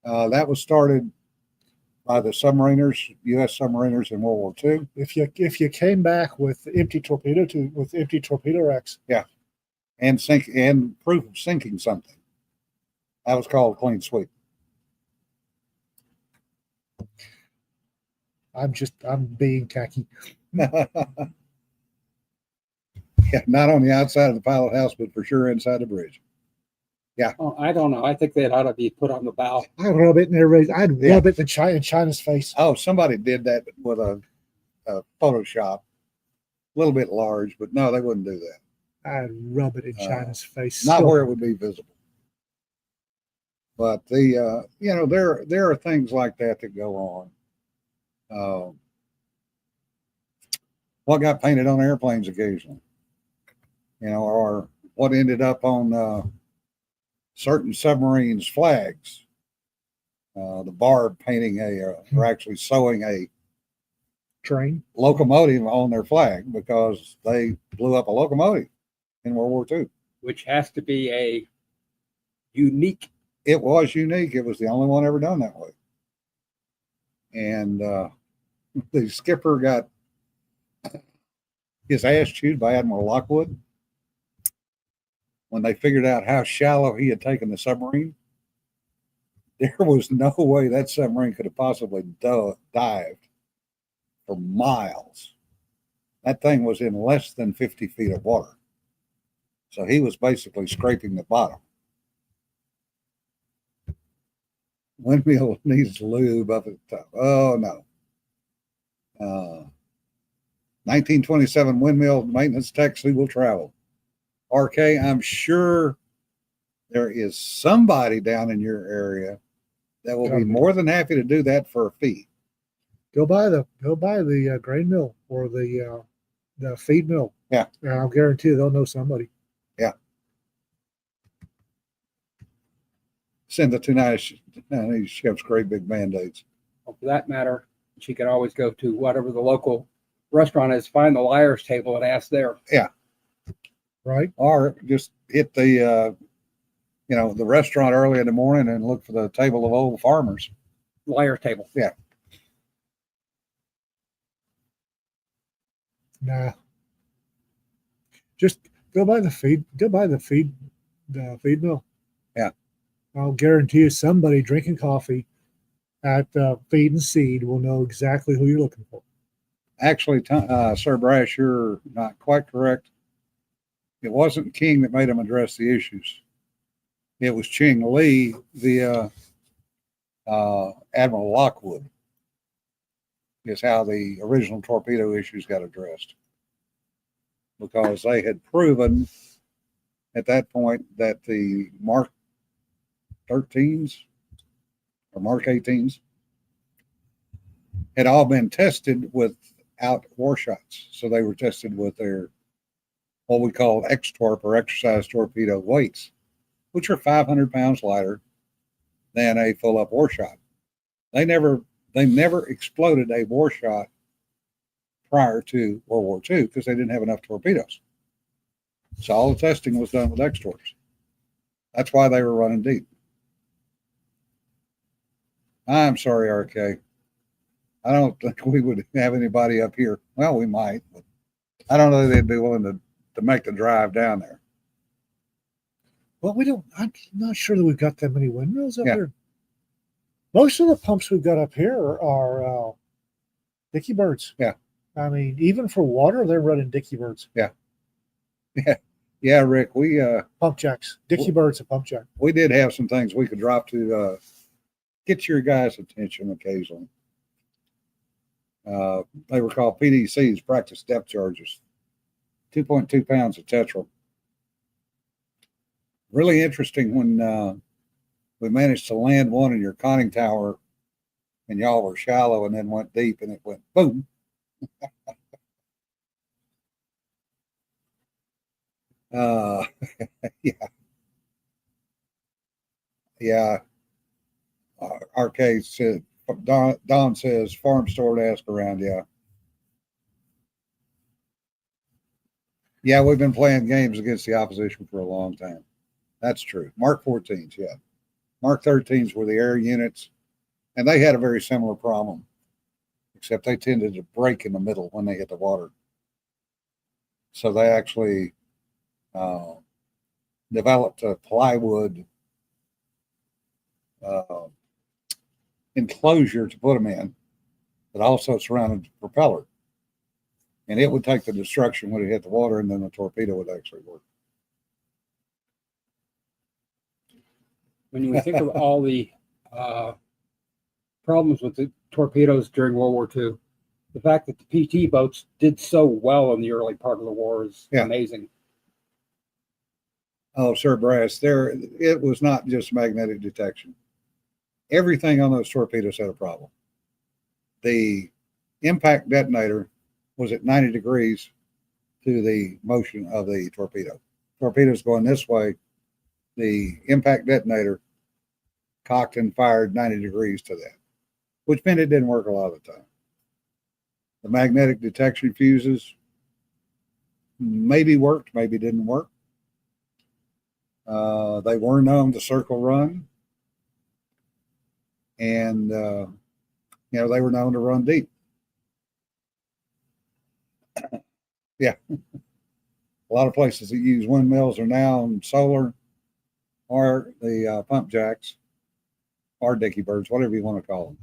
That was started by the submariners, U.S. submariners in World War II. If you came back with empty torpedo racks, and proof of sinking something, that was called a clean sweep. I'm being tacky. Yeah, not on the outside of the pilot house, but for sure inside the bridge. Oh, I don't know. I think that ought to be put on the bow. I'd rub it in China's face. Oh, somebody did that with a Photoshop, a little bit large, but no, they wouldn't do that. I'd rub it in China's face. Not where it would be visible. But there are things like that go on. What got painted on airplanes occasionally, or what ended up on certain submarines' flags. The barb painting or actually sewing a train locomotive on their flag because they blew up a locomotive in World War II. Which has to be a unique. It was unique. It was the only one ever done that way. And the skipper got his ass chewed by Admiral Lockwood when they figured out how shallow he had taken the submarine. There was no way that submarine could have possibly dived for miles. That thing was in less than 50 feet of water. So he was basically scraping the bottom. Windmill needs lube up at the top. Oh, no. 1927 windmill maintenance taxi will travel. RK, I'm sure there is somebody down in your area that will be more than happy to do that for a fee. Go buy the grain mill or the feed mill. Yeah. And I'll guarantee you they'll know somebody. Yeah. Send the two nice ships great big band-aids. Well, for that matter, she could always go to whatever the local restaurant is, find the liar's table and ask there. Yeah. Right. Or just hit the the restaurant early in the morning and look for the table of old farmers. Liar's table. Yeah. Nah. Just go buy the feed mill. Yeah. I'll guarantee you somebody drinking coffee at Feed and Seed will know exactly who you're looking for. Actually, Sir Brash, you're not quite correct. It wasn't King that made him address the issues. It was Ching Lee via Admiral Lockwood is how the original torpedo issues got addressed. Because they had proven at that point that the Mark 13s or Mark 18s had all been tested without war shots. So they were tested with their what we call X-Torp or exercise torpedo weights, which are 500 pounds lighter than a full-up war shot. They never exploded a war shot prior to World War II because they didn't have enough torpedoes. So all the testing was done with X-Torps. That's why they were running deep. I'm sorry, RK. I don't think we would have anybody up here. Well, we might, but I don't know that they'd be willing to make the drive down there. Well, I'm not sure that we've got that many windmills up here. Most of the pumps we've got up here are Dickey Birds. Yeah. I mean, even for water, they're running Dickey Birds. Yeah. Yeah, Rick, we pump jacks. Dickey Bird's a pump jack. We did have some things we could drop to get your guys' attention occasionally. They were called PDCs, practice depth charges. 2.2 pounds of tetrol. Really interesting when we managed to land one in your conning tower and y'all were shallow and then went deep and it went boom. uh, yeah. Yeah. Arcade said, Don says, farm store to ask around. Yeah. Yeah, we've been playing games against the opposition for a long time. That's true. Mark 14s, yeah. Mark 13s were the air units, and they had a very similar problem, except they tended to break in the middle when they hit the water. So they actually developed a plywood enclosure to put them in, but also surrounded the propeller. And it would take the destruction when it hit the water, and then the torpedo would actually work. When you think of all the problems with the torpedoes during World War II, the fact that the PT boats did so well in the early part of the war is amazing. Oh, Sir Brass, it was not just magnetic detection. Everything on those torpedoes had a problem. The impact detonator was at 90 degrees to the motion of the torpedo. Torpedoes going this way, the impact detonator cocked and fired 90 degrees to that, which meant it didn't work a lot of the time. The magnetic detection fuses maybe worked, maybe didn't work. They were known to circle run, and they were known to run deep. Yeah, a lot of places that use windmills are now on solar or the pump jacks or dicky birds, whatever you want to call them.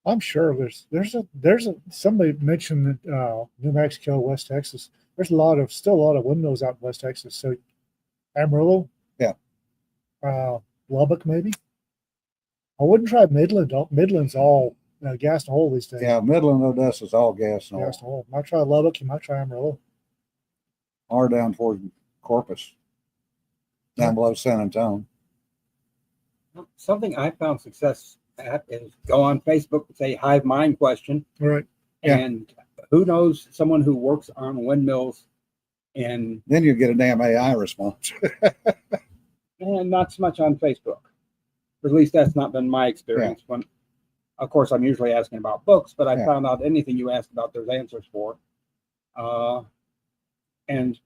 I'm sure there's somebody mentioned that New Mexico, West Texas. There's still a lot of windmills out in West Texas. So Amarillo, yeah, Lubbock maybe. I wouldn't try Midland. Midland's all gas and oil these days. Yeah, Midland, Odessa is all gas and Gas and oil. oil. Might try Lubbock. You might try Amarillo. Or down toward Corpus, down below San Antonio. Something I found success at is go on Facebook and say hive mind question. Right. Yeah. And who knows someone who works on windmills and then you get a damn AI response. and not so much on Facebook. Or at least that's not been my experience. Yeah. When, of course, I'm usually asking about books, but I Yeah. found out anything you ask about, there's answers for. And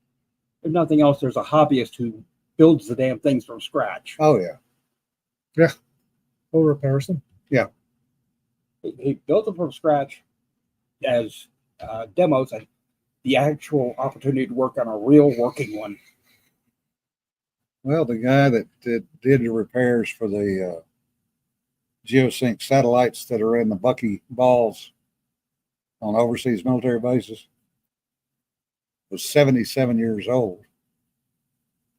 if nothing else, there's a hobbyist who builds the damn things from scratch. Oh, yeah. Yeah. Over a person. Yeah. He built them from scratch as demos, and the actual opportunity to work on a real working one. Well, the guy that did the repairs for the geosync satellites that are in the Bucky balls on overseas military bases was 77 years old.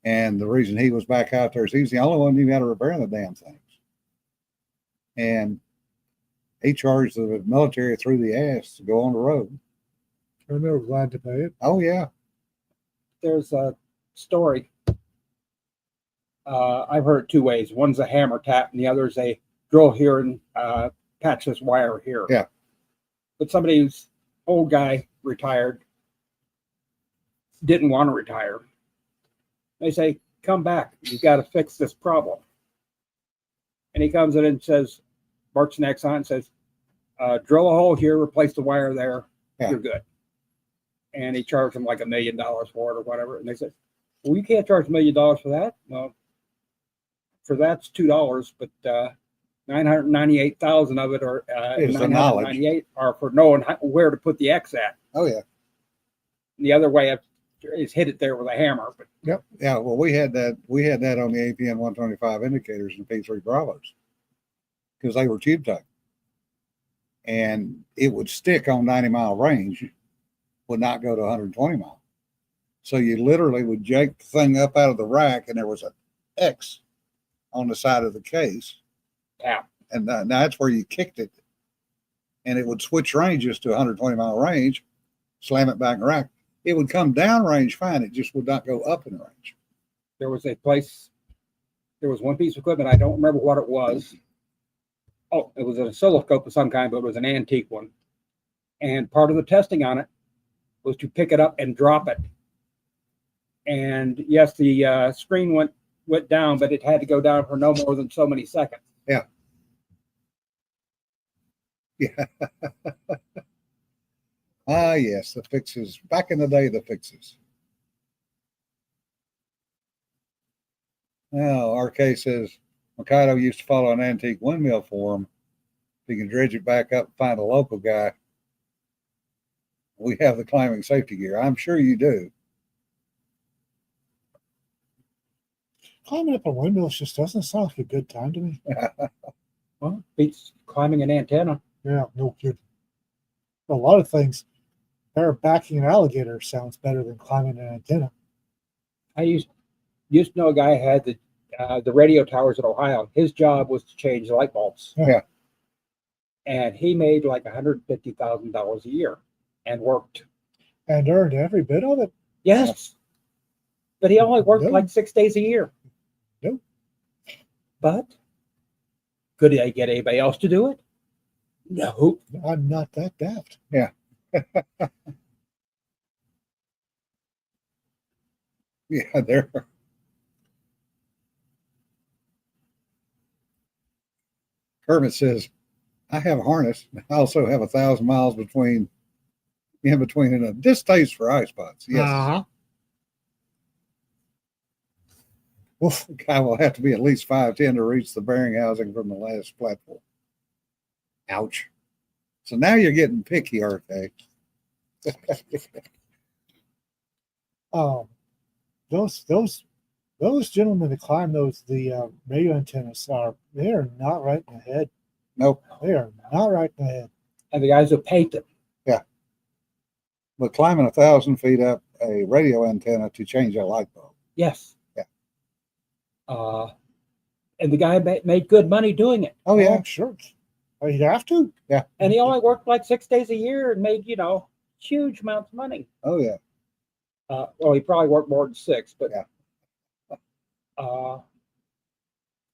And the reason he was back out there is he was the only one who knew how to repair the damn things. And he charged the military through the ass to go on the road. And they were glad to pay it. Oh, yeah. There's a story. I've heard it two ways. One's a hammer tap, and the other's a drill here and patch this wire here. Yeah. But somebody who's old guy, retired, didn't want to retire. They say, come back. You've got to fix this problem. And he comes in and says, barks next on and says, drill a hole here, replace the wire there. Yeah. You're good. And he charged them like $1 million for it or whatever. And they said, well, you can't charge $1 million for that. Well, for that's $2, but 998,000 of it are Is the knowledge. 998 are for knowing where to put the X at. Oh, yeah. And the other way is hit it there with a hammer. But Yep. Yeah. Well, we had that on the APN 125 indicators and P3 Bravos because they were tube type. And it would stick on 90-mile range, would not go to 120 miles. So you literally would yank the thing up out of the rack, and there was an X on the side of the case. Yeah. And now that's where you kicked it. and it would switch ranges to 120-mile range, slam it back in rack. It would come down range fine. It just would not go up in range. There was one piece of equipment. I don't remember what it was. Oh, it was an oscilloscope of some kind, but it was an antique one. And part of the testing on it was to pick it up and drop it. And yes, the screen went down, but it had to go down for no more than so many seconds. Yeah. Yeah. Ah, yes, the fixes. Back in the day, the fixes. Now, RK says, Mikado used to follow an antique windmill for him. If he can dredge it back up and find a local guy, we have the climbing safety gear. I'm sure you do. Climbing up a windmill just doesn't sound like a good time to me. Well, beats climbing an antenna. Yeah, no kidding. A lot of things. Barebacking an alligator sounds better than climbing an antenna. I used to know a guy who had the radio towers in Ohio. His job was to change light bulbs. Yeah. And he made like $150,000 a year and worked. And earned every bit of it. Yes. But he only worked No. like 6 days a year. No. But could I get anybody else to do it? No. I'm not that daft. Yeah. Yeah, there. Kermit says, I have a harness. I also have 1,000 miles in between and a distaste for eye spots. Yes. Uh-huh. Well, the guy will have to be at least 5'10" to reach the bearing housing from the last platform. Ouch. So now you're getting picky, RK. Those gentlemen that climb the radio antennas they are not right in the head. Nope. They are not right in the head. And the guys who paint them. But climbing 1,000 feet up a radio antenna to change a light bulb. Yes. Yeah. And the guy made good money doing it. Oh, yeah. Sure. You'd have to. Yeah. And he only worked like 6 days a year and made, huge amounts of money. Oh, yeah. Well, he probably worked more than 6, but Yeah. Of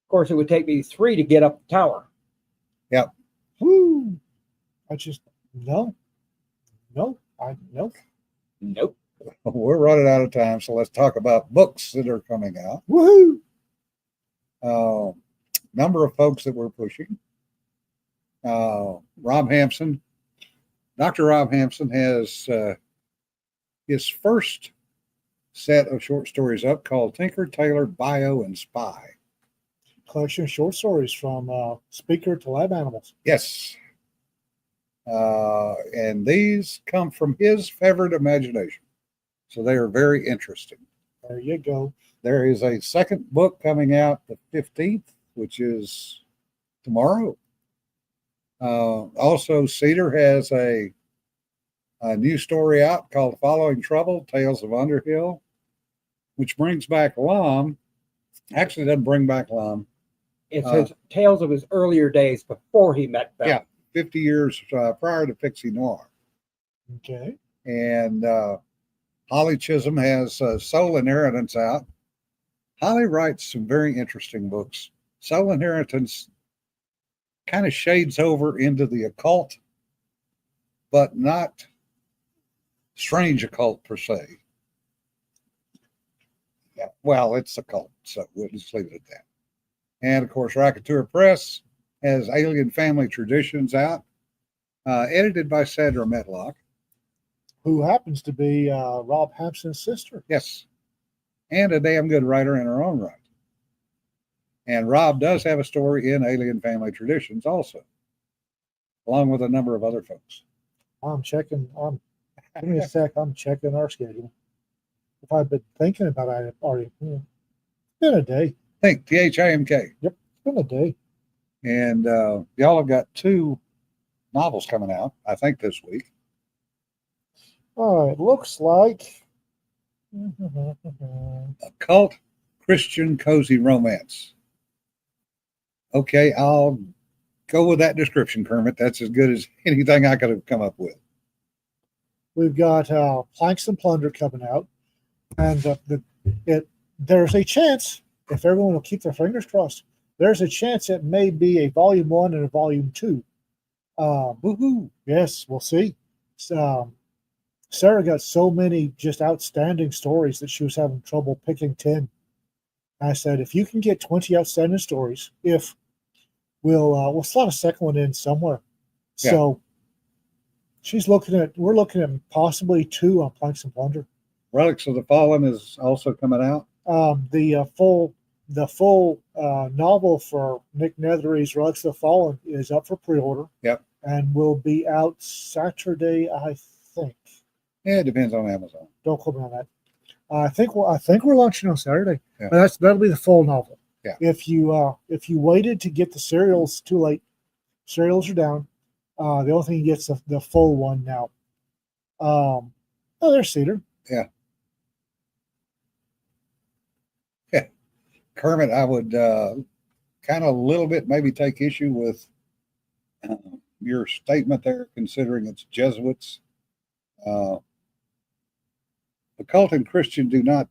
course, it would take me 3 to get up the tower. Woo. I just no. Nope. We're running out of time, so let's talk about books that are coming out. Woohoo! Number of folks that we're pushing. Rob Hampson. Dr. Rob Hampson has his first set of short stories up called Tinker, Tailor, Bio, and Spy. Collection of short stories from speaker to lab animals. Yes. And these come from his favorite imagination. So they are very interesting. There you go. There is a second book coming out the 15th, which is tomorrow. Also, Cedar has a new story out called Following Trouble, Tales of Underhill, which brings back Lum. Actually, doesn't bring back Lum. It's his tales of his earlier days before he met Bell. Yeah, 50 years prior to Pixie Noir. Okay. And Holly Chisholm has Soul Inheritance out. Holly writes some very interesting books. Soul Inheritance kind of shades over into the occult, but not strange occult per se. Yeah, well, it's occult, so we'll just leave it at that. And of course, Racketeer Press has Alien Family Traditions out, edited by Sandra Medlock. Who happens to be Rob Hampson's sister. Yes. And a damn good writer in her own right. And Rob does have a story in Alien Family Traditions also, along with a number of other folks. Give me a sec. I'm checking our schedule. If I've been thinking about it, I've already. It's been a day. Think, THIMK. It's been a day. And y'all have got 2 novels coming out, I think, this week. All right. Looks like. Occult Christian Cozy Romance. Okay, I'll Go with that description, Kermit. That's as good as anything I could have come up with. We've got Planks and Plunder coming out, and there's a chance, if everyone will keep their fingers crossed, there's a chance it may be a volume 1 and a volume 2. Woohoo! Yes, we'll see. Sarah got so many just outstanding stories that she was having trouble picking 10. I said, if you can get 20 outstanding stories, if we'll slot a second one in somewhere. Yeah. So we're looking at possibly 2 on Planks and Plunder. Relics of the Fallen is also coming out. The full novel for Nick Nethery's Relics of the Fallen is up for pre-order. Yep. And will be out Saturday, I think. Yeah, it depends on Amazon. Don't quote me on that. I think we're launching on Saturday. Yeah. But that'll be the full novel. Yeah. If you waited to get the serials, too late. Serials are down. The only thing you get's the full one now. Oh, there's Cedar. Yeah. Yeah. Kermit, I would kind of a little bit maybe take issue with your statement there, considering it's Jesuits. The cult and Christian do not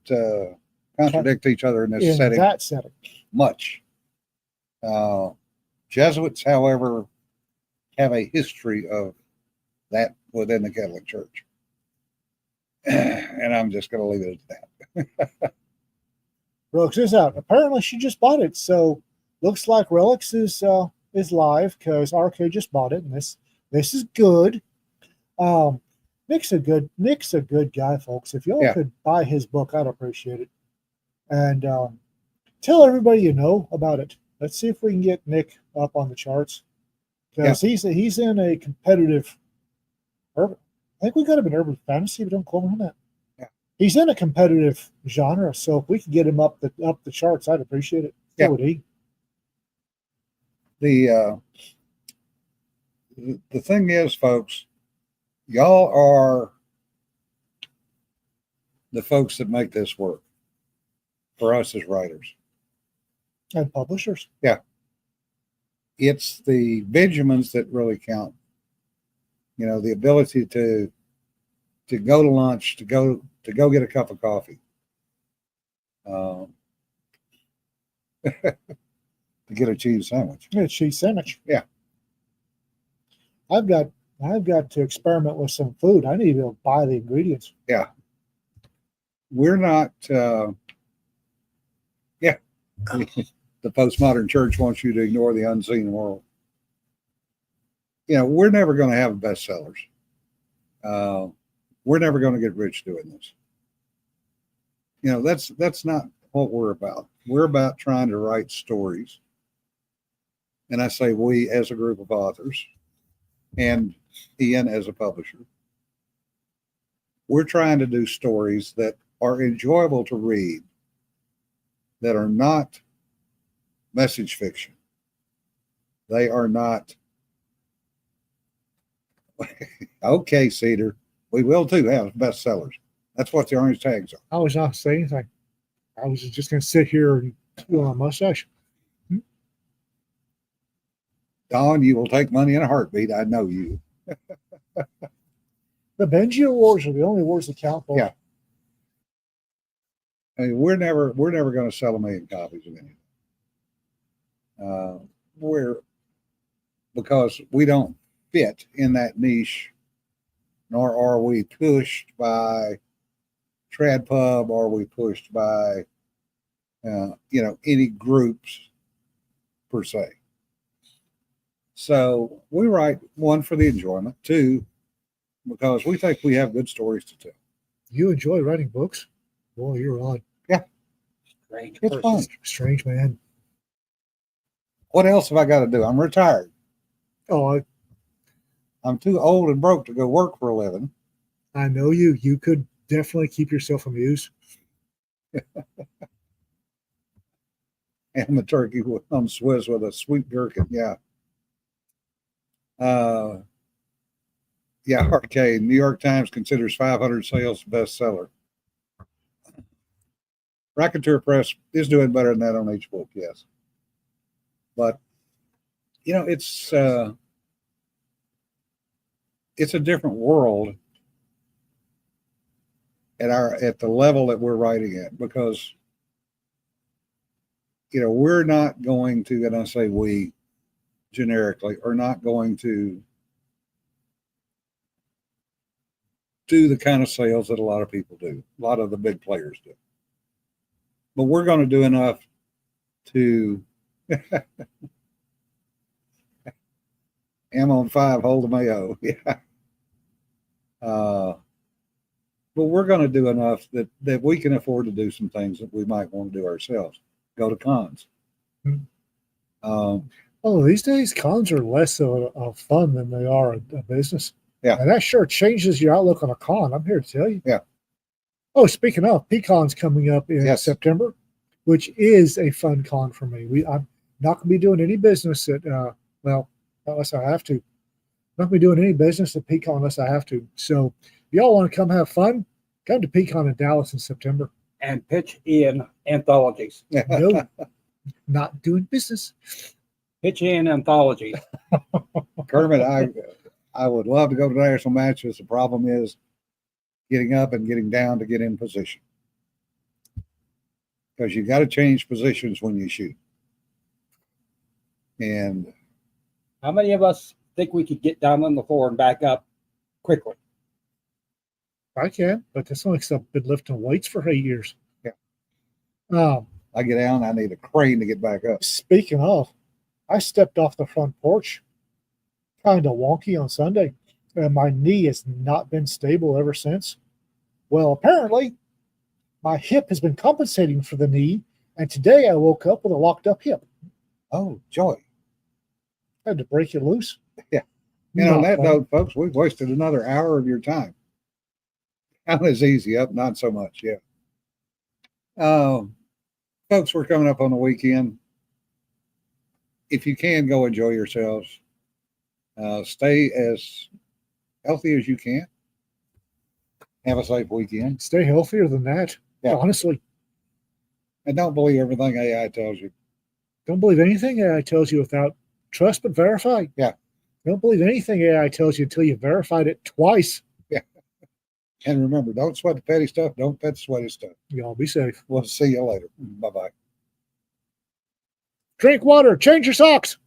contradict each other in this setting. That setting. Much. Jesuits, however, have a history of that within the Catholic Church. And I'm just going to leave it at that. Relics is out. Apparently, she just bought it. So, looks like Relics is live because RK just bought it, and this is good. Nick's a good guy, folks. If y'all could buy his book, I'd appreciate it. And tell everybody you know about it. Let's see if we can get Nick up on the charts because he's in a competitive urban. I think we got him in urban fantasy, but don't quote me on that. Yeah. He's in a competitive genre, so if we could get him up the charts, I'd appreciate it. So would he. The thing is, folks, y'all are the folks that make this work for us as writers and publishers. Yeah, it's the Benjamins that really count. You know, the ability to go to lunch, to go get a cup of coffee, to get a cheese sandwich. Yeah, cheese sandwich. Yeah. I've got to experiment with some food. I need to buy the ingredients. Yeah. We're not, the postmodern church wants you to ignore the unseen world. You know, we're never going to have bestsellers. We're never going to get rich doing this. You know, that's not what we're about. We're about trying to write stories. And I say we as a group of authors and Ian as a publisher. We're trying to do stories that are enjoyable to read, that are not message fiction. They are not, okay, Cedar, we will too have bestsellers. That's what the orange tags are. I was not saying anything. I was just going to sit here and do my mustache. Don, you will take money in a heartbeat. I know you. The Benji Awards are the only awards that count for. Yeah. I mean, we're never going to sell 1 million copies of anything. Because we don't fit in that niche, nor are we pushed by Trad Pub, or we pushed by any groups per se. So we write, 1, for the enjoyment, 2, because we think we have good stories to tell. You enjoy writing books? Boy, you're odd. Yeah. Strange It's person. fun. Strange man. What else have I got to do? I'm retired. Oh, I'm too old and broke to go work for a living. I know you. You could definitely keep yourself amused. And the turkey on Swiss with a sweet gherkin. Yeah. RK, New York Times considers 500 sales bestseller. Raconteur Press is doing better than that on each book, yes. But it's a different world at the level that we're writing at, because we're not going to, and I say we generically, are not going to do the kind of sales that a lot of people do, a lot of the big players do. But we're going to do enough to am on 5, hold the mayo. Yeah. But we're going to do enough that we can afford to do some things that we might want to do ourselves. Go to cons. These days cons are less of fun than they are a business. Yeah. And that sure changes your outlook on a con. I'm here to tell you. Yeah. Oh, speaking of, PCon's coming up in September, which is a fun con for me. I'm not going to be doing any business at, unless I have to. Not going to be doing any business at PCon unless I have to. So if y'all want to come have fun, come to PCon in Dallas in September. And pitch in anthologies. No, not doing business. Pitch in anthologies. Kermit, I would love to go to national matches. The problem is getting up and getting down to get in position, because you got to change positions when you shoot. And how many of us think we could get down on the floor and back up quickly? I can, but that's only because I've been lifting weights for 8 years. Yeah. I get down, I need a crane to get back up. Speaking of, I stepped off the front porch kind of wonky on Sunday, and my knee has not been stable ever since. Well, apparently, my hip has been compensating for the knee, and today I woke up with a locked up hip. Oh, joy. I had to break it loose. Yeah. And on that note, folks, we've wasted another hour of your time. Down is easy, up not so much. Yeah. Folks, we're coming up on the weekend. If you can, go enjoy yourselves. Stay as healthy as you can. Have a safe weekend. Stay healthier than that. Yeah. Honestly. And don't believe everything AI tells you. Don't believe anything AI tells you without trust but verify. Yeah. Don't believe anything AI tells you until you verified it twice. Yeah. And remember, don't sweat the petty stuff. Don't pet the sweaty stuff. Y'all be safe. We'll see you later. Bye-bye. Drink water. Change your socks.